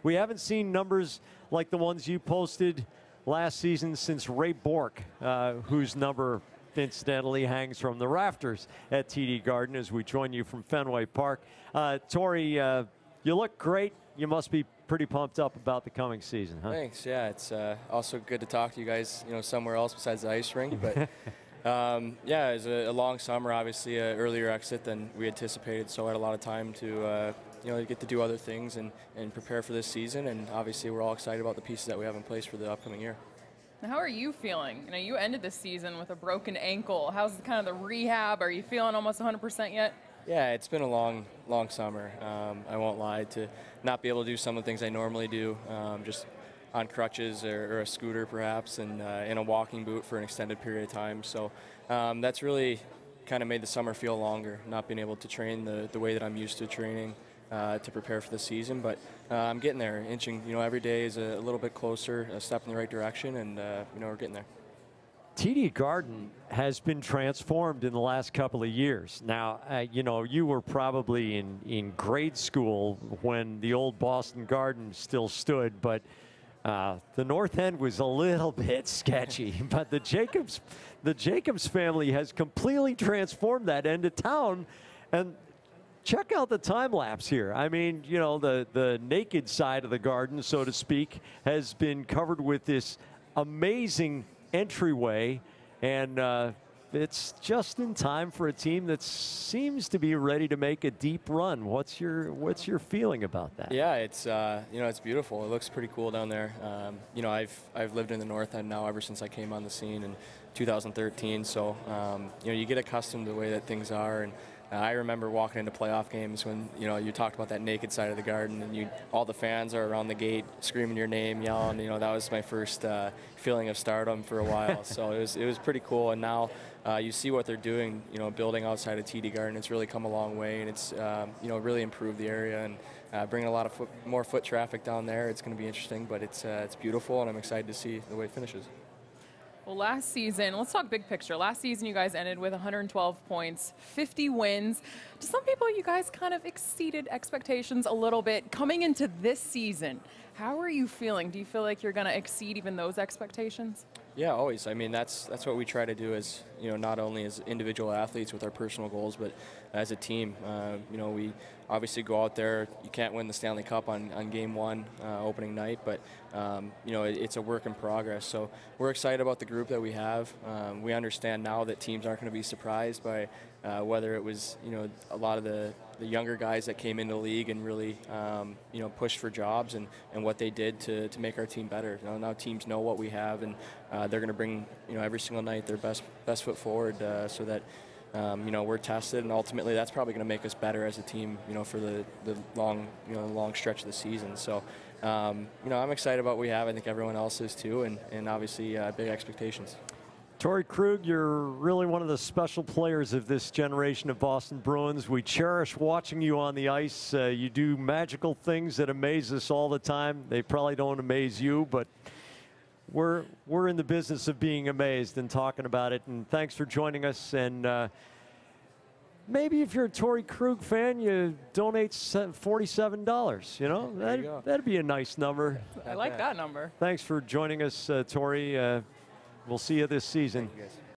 We haven't seen numbers like the ones you posted last season since Ray Bork, whose number incidentally hangs from the rafters at TD Garden as we join you from Fenway Park. Torey, you look great. You must be pretty pumped up about the coming season, huh? Thanks. Yeah, it's also good to talk to you guys, somewhere else besides the ice rink. But yeah, it was a long summer, obviously, an earlier exit than we anticipated. So I had a lot of time to get to do other things and prepare for this season. And obviously, we're all excited about the pieces that we have in place for the upcoming year. How are you feeling? You ended the season with a broken ankle. How's kind of the rehab? Are you feeling almost 100% yet? Yeah, it's been a long summer. I won't lie, to not be able to do some of the things I normally do, just on crutches or a scooter perhaps, and in a walking boot for an extended period of time. So that's really kind of made the summer feel longer, not being able to train the way that I'm used to training to prepare for the season. But I'm getting there, inching. Every day is a little bit closer, a step in the right direction, and we're getting there. TD Garden has been transformed in the last couple of years. Now, you were probably in grade school when the old Boston Garden still stood, but the North End was a little bit sketchy. But the Jacobs family has completely transformed that end of town. And check out the time lapse here. I mean, the naked side of the garden, so to speak, has been covered with this amazing entryway, and it's just in time for a team that seems to be ready to make a deep run. What's your feeling about that? Yeah, it's it's beautiful. It looks pretty cool down there. I've lived in the North End now ever since I came on the scene in 2013. So you get accustomed to the way that things are, and I remember walking into playoff games when you talked about that naked side of the garden, and all the fans are around the gate screaming your name, yelling. That was my first feeling of stardom for a while. So it was pretty cool. And now you see what they're doing, building outside of TD Garden. It's really come a long way, and it's really improved the area and bringing a lot of more foot traffic down there. It's going to be interesting, but it's beautiful, and I'm excited to see the way it finishes. Well, last season, let's talk big picture. Last season, you guys ended with 112 points, 50 wins. To some people, you guys kind of exceeded expectations a little bit. Coming into this season, how are you feeling? Do you feel like you're going to exceed even those expectations? Yeah, always. I mean, that's what we try to do as, not only as individual athletes with our personal goals, but as a team. We obviously go out there. You can't win the Stanley Cup on game one, opening night, but, it's a work in progress. So we're excited about the group that we have. We understand now that teams aren't going to be surprised by whether it was, a lot of the younger guys that came into the league and really, pushed for jobs and what they did to make our team better. Now teams know what we have, and they're going to bring, every single night their best foot forward so that, we're tested, and ultimately that's probably going to make us better as a team, for the long stretch of the season. So, I'm excited about what we have. I think everyone else is too, and obviously big expectations. Torey Krug, you're really one of the special players of this generation of Boston Bruins. We cherish watching you on the ice. You do magical things that amaze us all the time. They probably don't amaze you, but we're in the business of being amazed and talking about it. And thanks for joining us. And maybe if you're a Torey Krug fan, you donate $47. That'd be a nice number. I like that number. Thanks for joining us, Torey. We'll see you this season. Thank you guys.